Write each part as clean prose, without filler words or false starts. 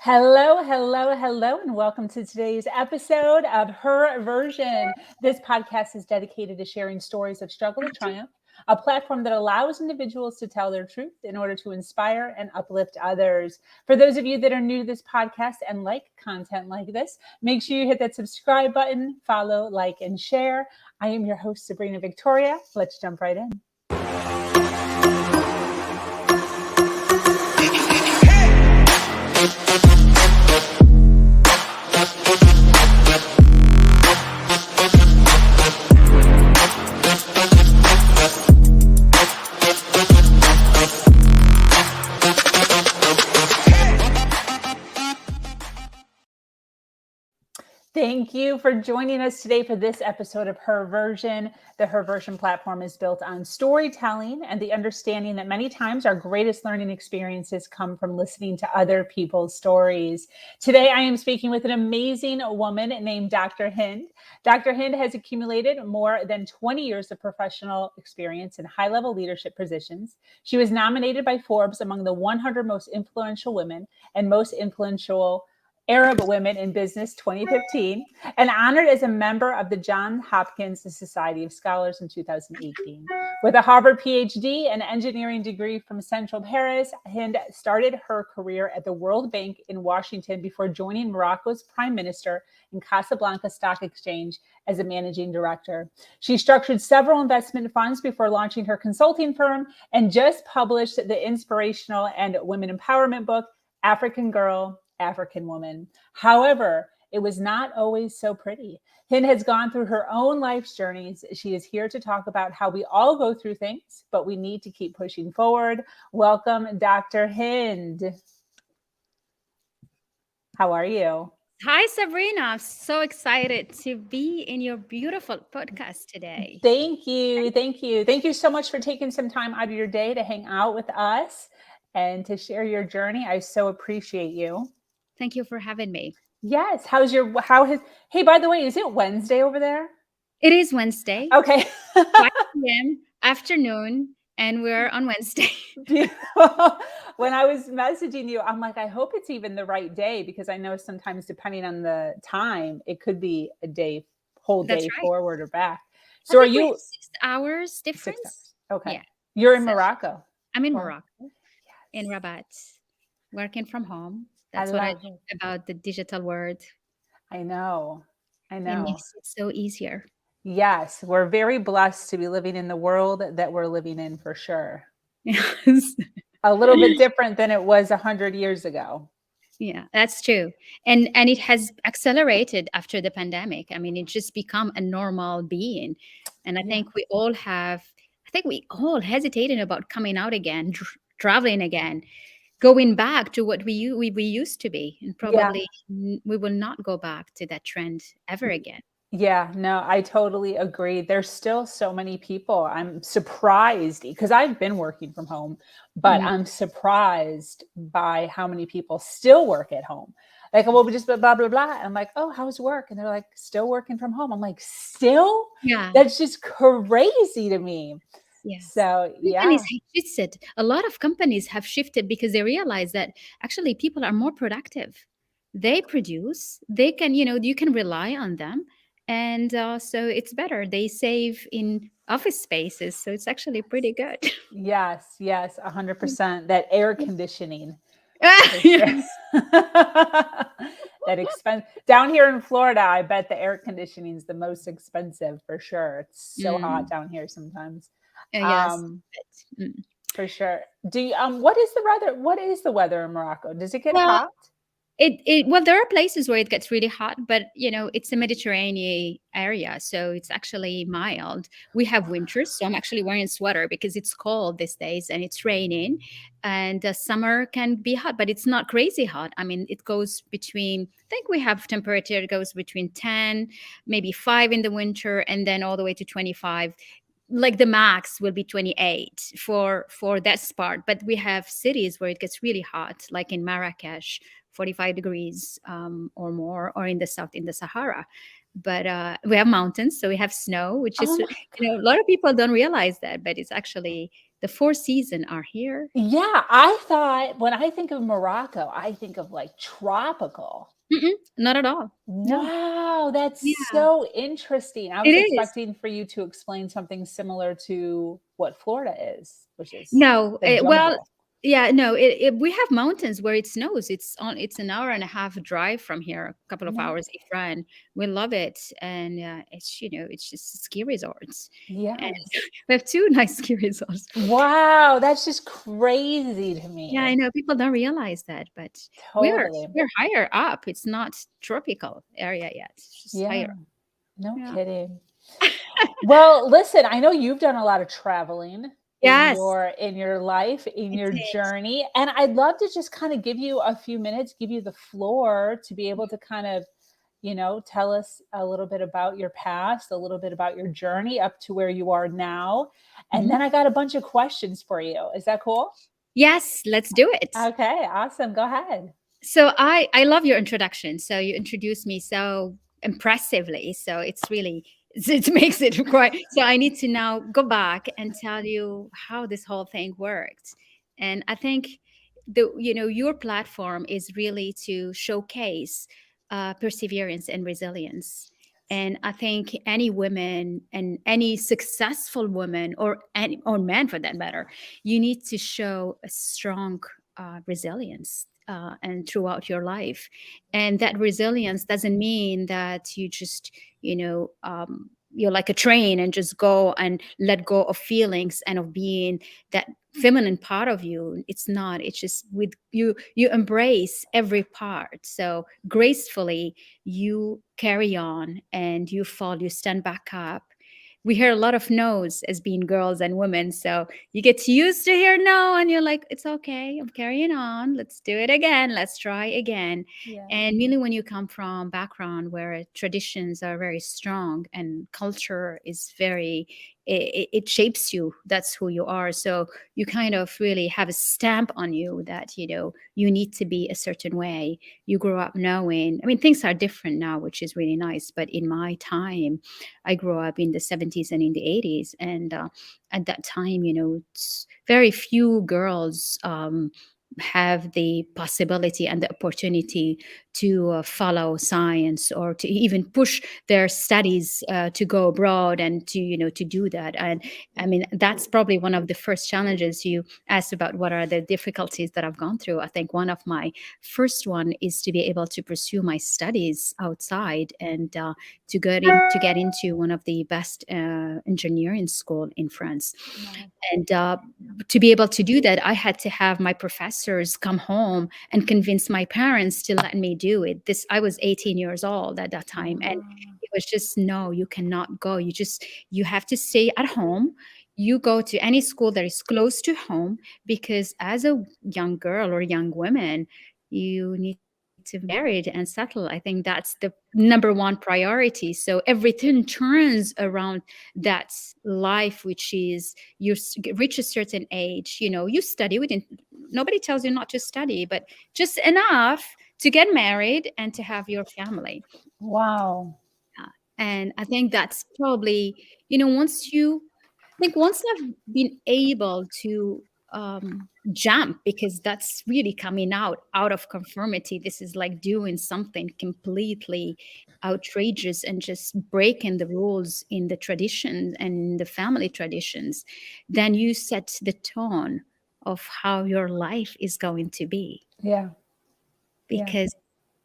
Hello, hello, hello, and welcome to today's episode of Her Version. This podcast is dedicated to sharing stories of struggle to triumph, a platform that allows individuals to tell their truth in order to inspire and uplift others. For those of you that are new to this podcast and like content like this, make sure you hit that subscribe button, follow, like, and share. I am your host, Sabrina Victoria. Let's jump right in. Thank you for joining us today for this episode of Her Version. The Her Version platform is built on storytelling and the understanding that many times our greatest learning experiences come from listening to other people's stories. Today, I am speaking with an amazing woman named Dr. Hynd. Dr. Hynd has accumulated more than 20 years of professional experience in high-level leadership positions. She was nominated by Forbes among the 100 most influential women and most influential Arab Women in Business 2015, and honored as a member of the Johns Hopkins Society of Scholars in 2018. With a Harvard PhD and engineering degree from Centrale Paris, Hynd started her career at the World Bank in Washington before joining Morocco's prime minister in Casablanca Stock Exchange as a managing director. She structured several investment funds before launching her consulting firm and just published the inspirational and women empowerment book, African Girl, African Woman. However, it was not always so pretty. Hynd has gone through her own life's journeys. She is here to talk about how we all go through things, but we need to keep pushing forward. Welcome, Dr. Hynd. How are you? Hi, Sabrina. I'm so excited to be in your beautiful podcast today. Thank you. Thank you. Thank you so much for taking some time out of your day to hang out with us and to share your journey. I so appreciate you. Thank you for having me. Yes. Hey, by the way, is it Wednesday over there? It is Wednesday, Okay. 5 p.m. afternoon, and we're on Wednesday. Beautiful. When I was messaging you, I'm like, I hope it's even the right day because I know sometimes depending on the time, it could be whole That's day right. forward or back. I So are think we have you 6 hours 6 difference. hours? Okay. Yeah. You're in So Morocco. I'm in Well, Morocco, in yes. Rabat, working from home. I That's what I love love it. about the digital world. I know. I It know. makes it so easier. Yes, we're very blessed to be living in the world that we're living in for sure. Yes. A little bit different than it was 100 years ago. Yeah, that's true. And it has accelerated after the pandemic. I mean, it just become a normal being. And Yeah. I think we all hesitated about coming out again, traveling again, going back to what we used to be. And Yeah. probably we will not go back to that trend ever again. Yeah, no, I totally agree. There's still so many people. I'm surprised because I've been working from home, but Mhm. I'm surprised by how many people still work at home. Like, well, we just blah, blah, blah. I'm like, oh, how's work? And they're like, still working from home. I'm like, still? Yeah. That's just crazy to me. Yes. So, Companies yeah, have shifted. A lot of companies have shifted because they realize that actually people are more productive. They produce, they can, you can rely on them. And so it's better. They save in office spaces. So it's actually pretty good. yes, yes, 100%. That air conditioning. For sure. Yes. That expense down here in Florida, I bet the air conditioning is the most expensive for sure. It's so hot Mm, down here sometimes. yes. Um, Mm. for sure. Do you, what is the weather? What is the weather in Morocco? Does it get Well, hot? well, there are places where it gets really hot, but it's a Mediterranean area, so it's actually mild. We have winters, so I'm actually wearing a sweater because it's cold these days and it's raining. And summer can be hot, but it's not crazy hot. I mean, it goes between. I think we have temperature. It goes between 10, maybe 5 in the winter, and then all the way to 25. Like the max will be 28 for that part, but we have cities where it gets really hot, like in Marrakesh, 45 degrees or more, or in the south in the Sahara. But we have mountains, so we have snow, which Oh is, my a lot of people don't realize that, but it's actually The four seasons are here. Yeah, I thought when I think of Morocco, I think of like tropical. Mm-mm, not at all. No. Wow, that's Yeah, so interesting. I it was is. expecting for you to explain something similar to what Florida is, which is No, the well, jungle. yeah, no. We have mountains where it snows. It's an hour and a half drive from here, a couple of No. hours if run. We love it, and it's it's just ski resorts, and Yes. we have two nice ski resorts. Wow, that's just crazy to Yeah, I me. know people don't realize that, but Totally. we're higher up. It's not tropical area yet. It's just higher. Yeah, no Yeah. kidding. Well, listen, I know you've done a lot of traveling Yes, in your life, in I your did. journey, and I'd love to just kind of give you a few minutes, give you the floor to be able to kind of, tell us a little bit about your past, a little bit about your journey up to where you are now. And then Mhm. I got a bunch of questions for you. Is that cool? Yes, let's do it. Okay, awesome. Go ahead. So I love your introduction. So you introduced me so impressively. So it's really it makes it quite. So I need to now go back and tell you how this whole thing worked. And I think the your platform is really to showcase perseverance and resilience. And I think any woman and any successful woman or man for that matter, you need to show a strong resilience and throughout your life. And that resilience doesn't mean that you just, you're like a train and just go and let go of feelings and of being that feminine part of you. It's not. It's just with you embrace every part. So gracefully you carry on and you fall, you stand back up. We hear a lot of no's as being girls and women. So you get used to hear no and you're like, it's okay. I'm carrying on. Let's do it again. Let's try again. Yeah. And really when you come from background where traditions are very strong and culture is very it shapes you, that's who you are. So you kind of really have a stamp on you that you need to be a certain way. You grew up knowing, I mean, things are different now, which is really nice, but in my time I grew up in the 70s and in the 80s. And at that time, very few girls have the possibility and the opportunity to follow science or to even push their studies to go abroad and to to do that. And I mean, that's probably one of the first challenges you asked about. What are the difficulties that I've gone through? I think one of my first one is to be able to pursue my studies outside and to get into one of the best engineering school in France. Wow. And to be able to do that, I had to have my professors come home and convince my parents to let me do it. This I was 18 years old at that time, and Wow. it was just no, you cannot go. You have to stay at home. You go to any school that is close to home because as a young girl or young woman, you need to be married and settle. I think that's the number one priority. So everything turns around that life, which is reach a certain age, you study within, nobody tells you not to study, but just enough to get married and to have your family. Wow. And I think that's probably, once you, I think once I've been able to jump, because that's really coming out of conformity. This is like doing something completely outrageous and just breaking the rules in the tradition and the family traditions. Then you set the tone of how your life is going to be. Yeah. Yeah. Because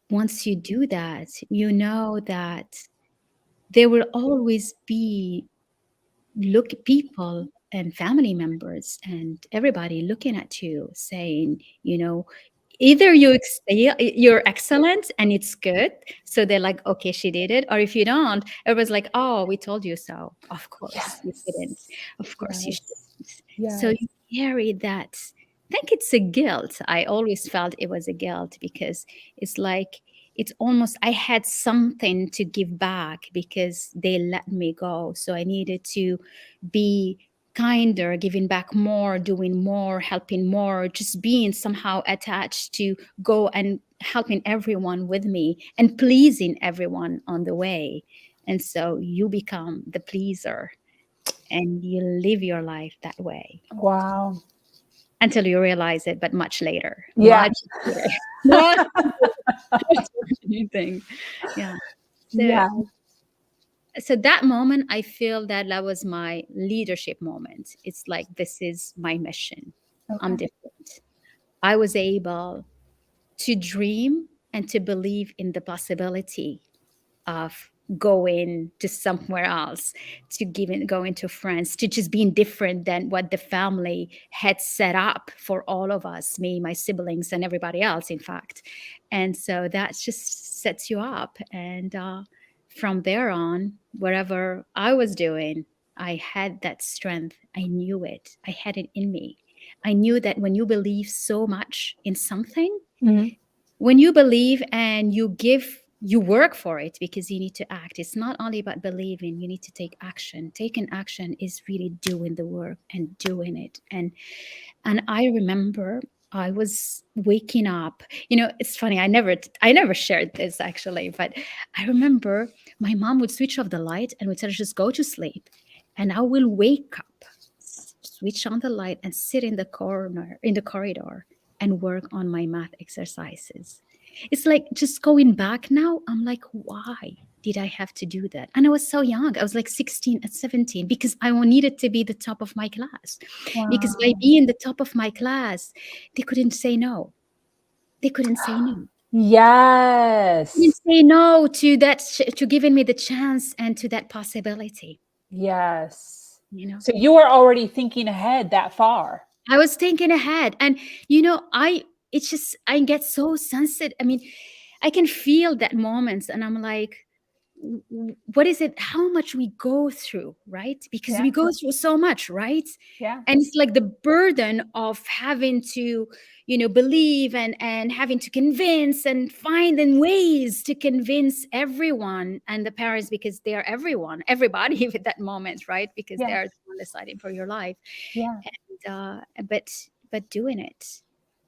once you do that, you know that there will always be people and family members and everybody looking at you saying, either you're excellent and it's good, so they're like, okay, she did it, or if you don't, it was like, oh, we told you so. Of course you didn't. Yes. Of course you Yes. shouldn't. So Yes. you carry that. I think it's a guilt. I always felt it was a guilt because it's like, it's almost I had something to give back because they let me go. So I needed to be kinder, giving back more, doing more, helping more, just being somehow attached to go and helping everyone with me and pleasing everyone on the way. And so you become the pleaser. and you live your life that way Wow. until you realize it, but much later, Yeah. much later. Much, much anything. Yeah. So Yeah. so that moment, I feel that that was my leadership moment. It's like, this is my mission. I'm Okay. different. I was able to dream and to believe in the possibility of going to somewhere else, to going to France, to just being different than what the family had set up for all of us, me, my siblings, and everybody else, in fact. And so that just sets you up. And from there on, wherever I was doing, I had that strength. I knew it. I had it in me. I knew that when you believe so much in something, Mhm. when you believe and you work for it, because you need to act. It's not only about believing, you need to take action. Taking action is really doing the work and doing it. And I remember I was waking up. It's funny, I never shared this actually, but I remember my mom would switch off the light and would tell us, just go to sleep, and I will wake up, switch on the light, and sit in the corridor, and work on my math exercises. It's like, just going back now, I'm like, why did I have to do that? And I was so young. I was like 16 and 17, because I needed to be the top of my class. Because by Wow. being the top of my class, they couldn't say no. They couldn't say no. They couldn't Yes. say no to that, to giving me the chance and to that possibility. Yes. You know, So you were already thinking ahead that far. I was thinking ahead, and it's just, I get so sensitive. I mean, I can feel that moments, and I'm like, what is it? How much we go through, right? Because Yeah. we go through so much, right? Yeah. And it's like the burden of having to, believe, and having to convince, and finding ways to convince everyone and the parents, because they are everybody at that moment, right? Because they Yeah. are the one deciding for your life. Yeah. But doing it,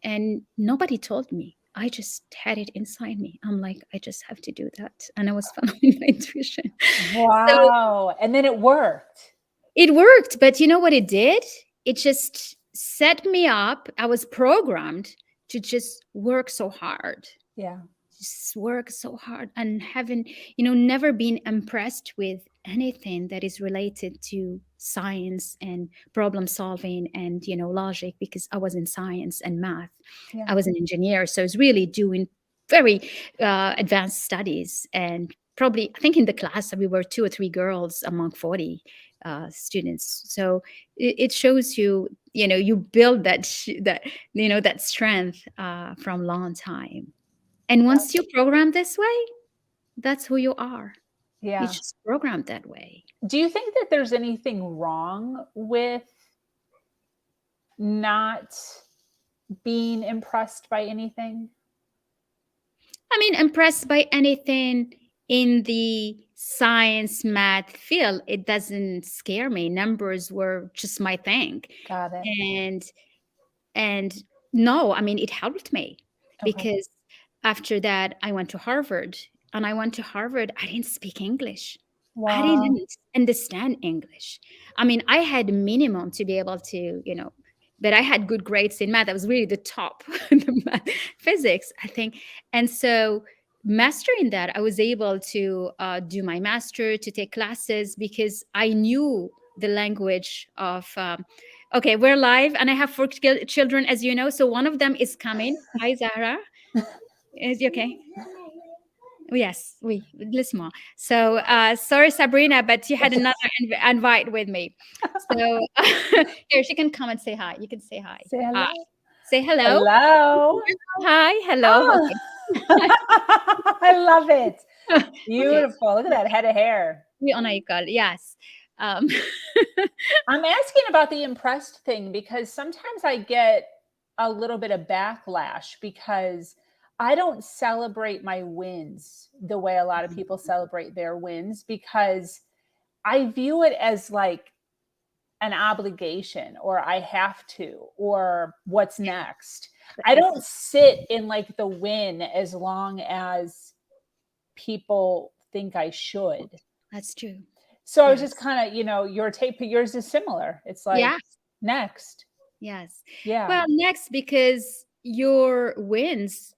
and nobody told me. I just had it inside me. I'm like, I just have to do that, and I was following my intuition. So Wow. And then it worked. it worked, but you know what it did? It just set me up. I was programmed to just work so hard, Yeah. just work so hard, and having, never been impressed with anything that is related to science and problem solving and, logic, because I was in science and math. Yeah. I was an engineer, so I was really doing very advanced studies. And probably, I think in the class we were 2 or 3 girls among 40 students. So it shows you, you build that strength from long time. And Yeah. once you program this way, that's who you are. You Yeah. just programmed that way. Do you think that there's anything wrong with not being impressed by anything? I mean, impressed by anything in the science math field, it doesn't scare me. Numbers were just my thing. Got it. And and no, I mean, it helped me, Okay. because after that I went to Harvard, and I went to Harvard, I didn't speak English. I Wow. didn't understand English. I mean, I had minimum to be able to, but I had good grades in math. I was really the top in the math, physics, I think. And so, mastering that, I was able to do my master, to take classes, because I knew the language of. Okay, we're live, and I have 4 children, as you know. So one of them is coming. Hi, Zahra. Is you okay? Yes, we listen. So sorry, Sabrina, but you had another invite with me. So here, she can come and say hi. You can say hi. Say Hi. hello. Say hello. Hello. Hi. Hello. Oh, I love it. Okay. Okay. Beautiful. Look at that head of hair. We honor you, call. Yes. Um, I'm asking about the impressed thing because sometimes I get a little bit of backlash because I don't celebrate my wins the way a lot of people celebrate their wins because I view it as like an obligation or I have to or what's next. I don't sit in like the win as long as people think I should. that's true. So I was just Yes. kind of, your tape, yours is similar. It's like Yeah. next. Yes. Yeah. Well, next, because your wins,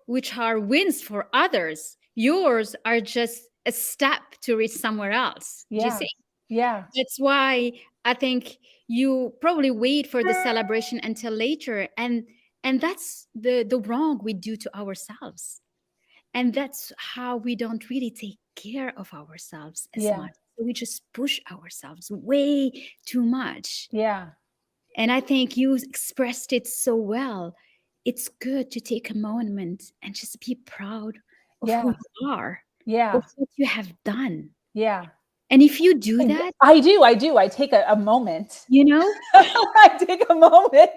which are wins for others, yours are just a step to reach somewhere else. Do you Yeah. see? Yeah. That's why I think you probably wait for the celebration until later, and that's the wrong we do to ourselves. And that's how we don't really take care of ourselves as Yeah. much. So we just push ourselves way too much. Yeah. And I think you expressed it so well. It's good to take a moment and just be proud of who Yeah. you are, of Yeah. what you have done. Yeah. And if you do that, I do. I do. I take a moment. you know, I take a moment.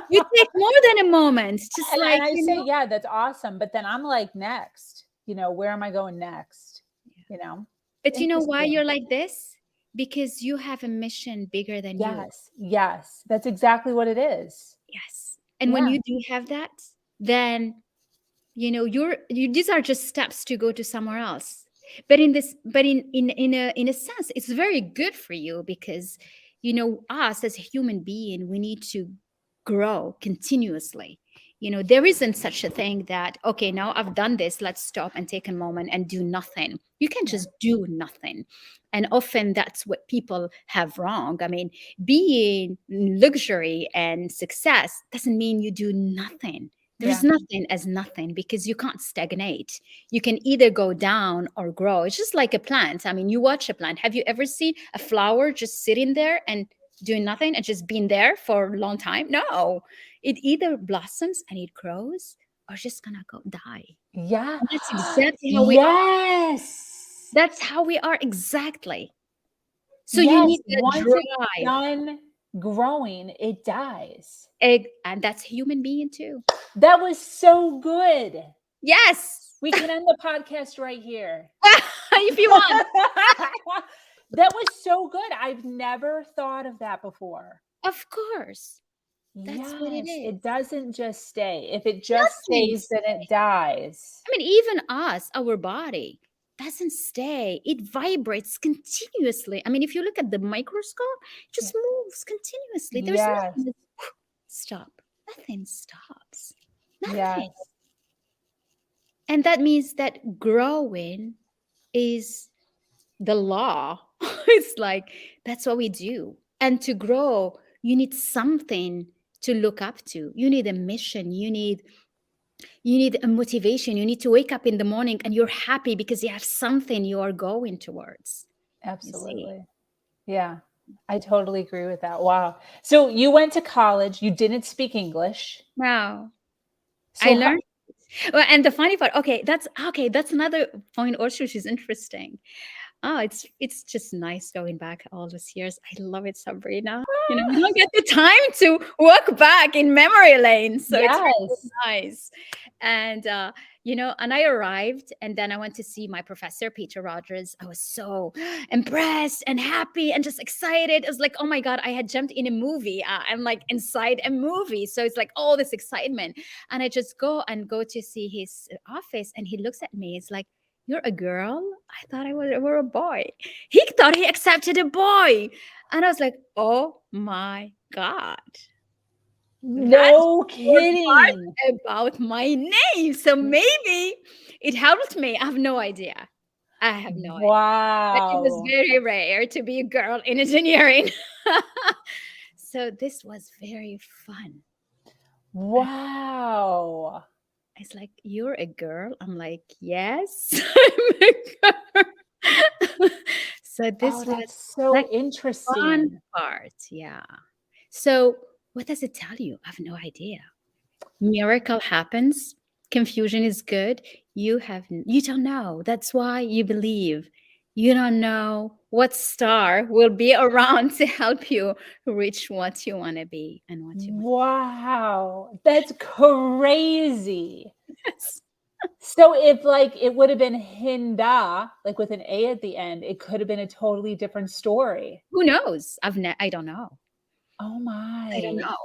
you take more than a moment, just And like, I say, yeah, that's awesome. But then I'm like, next, where am I going next? but you know why Interesting. you're like this? Because you have a mission bigger than you. Yes. Yes. That's exactly what it is. Yes. And when Yeah. you do have that, then these are just steps to go to somewhere else. But in a sense, it's very good for you because us as a human being, we need to grow continuously. There isn't such a thing that, okay, now I've done this, let's stop and take a moment and do nothing. You can Yeah. just do nothing. And often that's what people have wrong. I mean, being luxury and success doesn't mean you do nothing. There's Yeah. nothing as nothing because you can't stagnate. You can either go down or grow. It's just like a plant. I mean, you watch a plant. Have you ever seen a flower just sitting there and doing nothing and just being there for a long time? No. It either blossoms and it grows or just gonna go die. Yeah. And that's exactly how we are. Yes. That's how we are exactly. So you Yes. need that Once it's drive. done growing, it dies. And that's human being too. That was so good. Yes. We can end the podcast right here. If you want. That was so good. I've never thought of that before. Of course. That's what it Yes, is. it doesn't just stay. If it just Nothing stays, then it dies. I mean, even us, our body doesn't stay. It vibrates continuously. I mean, if you look at the microscope, it just moves continuously. There's Yes, nothing that stop. Nothing stops. Nothing. yes, And that means that growing is the law. It's like that's what we do. And to grow, you need something to look up to. You need a mission. You need a motivation. You need to wake up in the morning and you're happy because you have something you are going towards. You see? absolutely. Yeah, I totally agree with that. Wow. So you went to college, you didn't speak English. Wow. I So how, learned. Well, and the funny part, that's another point also, which is interesting. Oh, it's just nice going back all these years. I love it, Sabrina. We don't get the time to walk back in memory lane, so it's really yes. nice. And I arrived, and then I went to see my professor, Peter Rogers. I was so impressed and happy and just excited. It was like, oh my god, I had jumped in a movie. I'm like inside a movie, so it's like all this excitement. And I just go to see his office, and he looks at me. It's like, you're a girl? I thought were a boy. He thought he accepted a boy. And I was like, oh my God. That's No your kidding. part about my name. So maybe it helped me. I have no idea. I have no idea. But it was Wow. very rare to be a girl in engineering. So this was very fun. Wow. It's like, you're a girl? I'm like, yes, I'm a girl. So Oh, this was that's so like fun interesting. part. Yeah. So what does it tell you? I have no idea. Miracle happens. Confusion is good. You don't know. That's why you believe. You don't know what star will be around to help you reach what you want to be and what you want. Wow. That's crazy. Yes. So if like it would have been Hinda, like with an A at the end, it could have been a totally different story. Who knows? I don't know. Oh I don't my. know.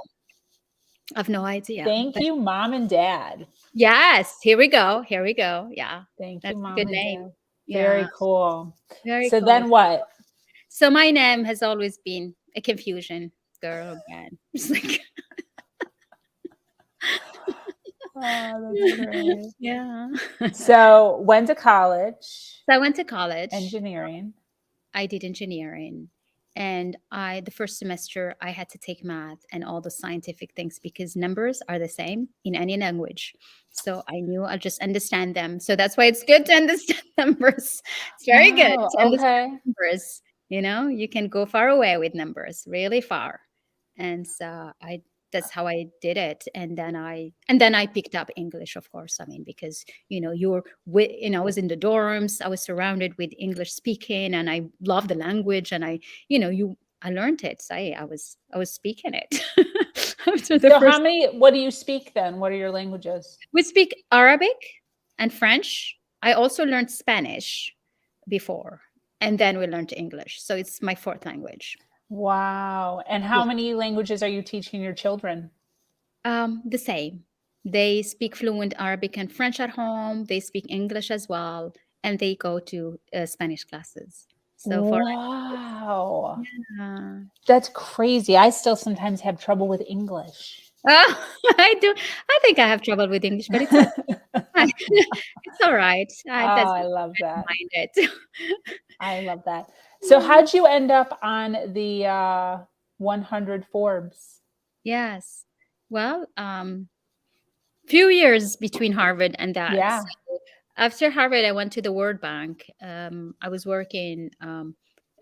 I've no idea. Thank But you, mom and dad. yes, here we go. Here we go. Yeah. Thank you, That's a mom good and name. dad. Yeah. Very cool. Very So cool. then what? So my name has always been a confusion girl again. It's like, Oh, that's great. yeah. So went to college, So I went to college. engineering. I did engineering. And the first semester, I had to take math and all the scientific things because numbers are the same in any language. So I knew I'll just understand them. So that's why it's good to understand numbers. It's very good Oh, to understand okay. numbers. You can go far away with numbers, really far. And so that's how I did it. And then I picked up English, of course. I mean, because I was in the dorms, I was surrounded with English speaking, and I love the language, and I learned it. So I was speaking it after the So first. what do you speak then? What are your languages? We speak Arabic and French. I also learned Spanish before, and then we learned English. So it's my fourth language. Wow. And how Yeah. many languages are you teaching your children? The same. They speak fluent Arabic and French at home. They speak English as well, and they go to Spanish classes. So for Wow. uh, That's crazy. I still sometimes have trouble with English. oh, I do. I think I have trouble with English, but it's okay. It's all right. Oh, That's I love I don't that. mind it. I love that. So how'd you end up on the 100 Forbes? Yes. Well, few years between Harvard and that. Yeah. So after Harvard, I went to the World Bank. I was working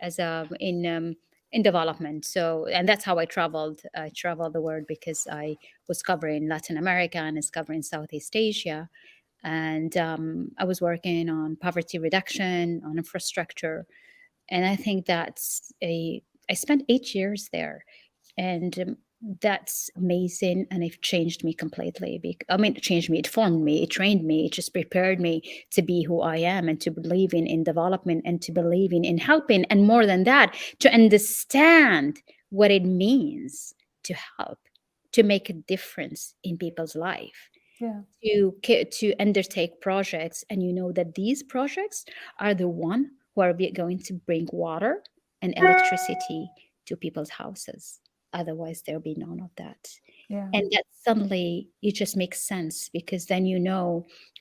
as a in development. So, and that's how I traveled. I traveled the world because I was covering Latin America and is covering Southeast Asia. And I was working on poverty reduction, on infrastructure, and I think I spent 8 years there, and that's amazing, and it changed me completely. I mean, it changed me, it formed me, it trained me, it just prepared me to be who I am, and to believe in development, and to believe in helping, and more than that, to understand what it means to help, to make a difference in people's life, Yeah. to undertake projects, and that these projects are the one who are going to bring water and electricity to people's houses. Otherwise, there'll be none of that. Yeah. And that suddenly it just makes sense, because then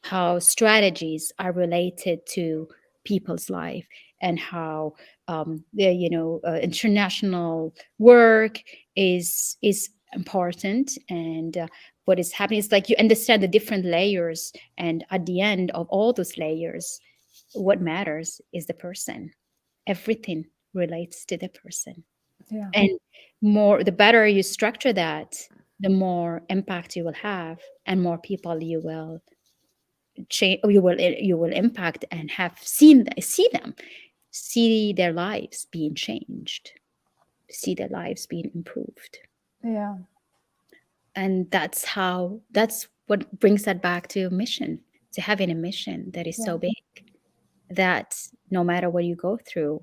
how strategies are related to people's life, and how international work is important, and what is happening is like you understand the different layers, and at the end of all those layers, what matters is the person. Everything relates to the person. Yeah. And the better you structure that, the more impact you will have, and more people you will change, you will impact, and have see their lives being changed, see their lives being improved. Yeah. And that's what brings that back to mission, to having a mission that is Yeah. so big that no matter what you go through,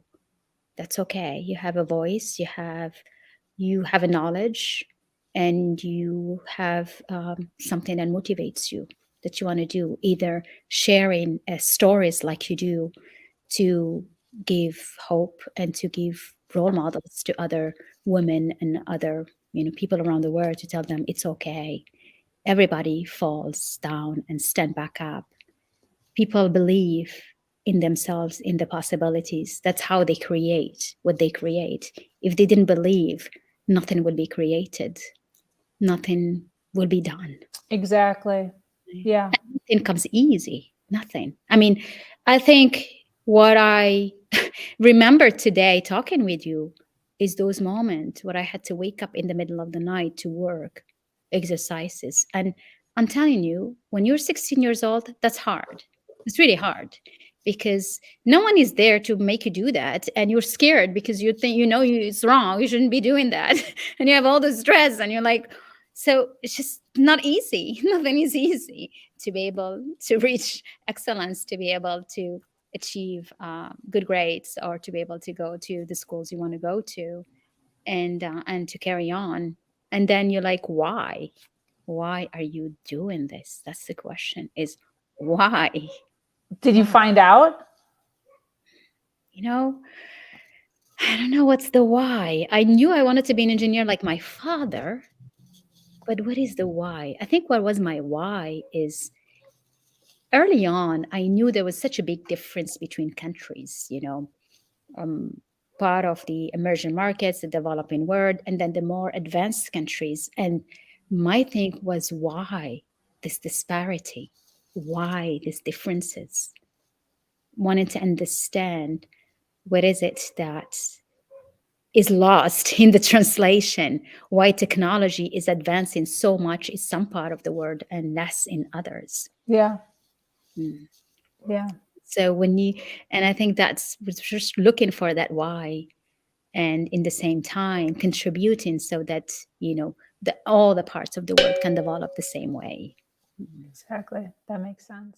that's okay. You have a voice, you have a knowledge, and you have something that motivates you, that you want to do, either sharing stories like you do, to give hope and to give role models to other women and other people around the world, to tell them it's okay. Everybody falls down and stand back up. People believe in themselves, in the possibilities. That's how they create what they create. If they didn't believe, nothing would be created, nothing will be done. Exactly. Yeah. Nothing comes easy. Nothing. I mean, I think what I remember today talking with you is those moments where I had to wake up in the middle of the night to work exercises. And I'm telling you, when you're 16 years old, that's hard. It's really hard, because no one is there to make you do that. And you're scared because you think, it's wrong. You shouldn't be doing that. And you have all the stress, and you're like, so it's just not easy. Nothing is easy to be able to reach excellence, to be able to achieve good grades, or to be able to go to the schools you want to go to, and to carry on. And then you're like, why are you doing this? That's the question, is why? Did you Why? find out? you know I don't know what's the why. I knew I wanted to be an engineer like my father, but what is the why? I think what was my why is early on, I knew there was such a big difference between countries, um, part of the emerging markets, the developing world, and then the more advanced countries. And my thing was why this disparity? Why these differences? Wanting to understand what is it that is lost in the translation, why technology is advancing so much in some part of the world and less in others. Yeah. Mm. Yeah. So when you, and I think that's was just looking for that why, and in the same time contributing so that all the parts of the world can develop the same way. Exactly. That makes sense.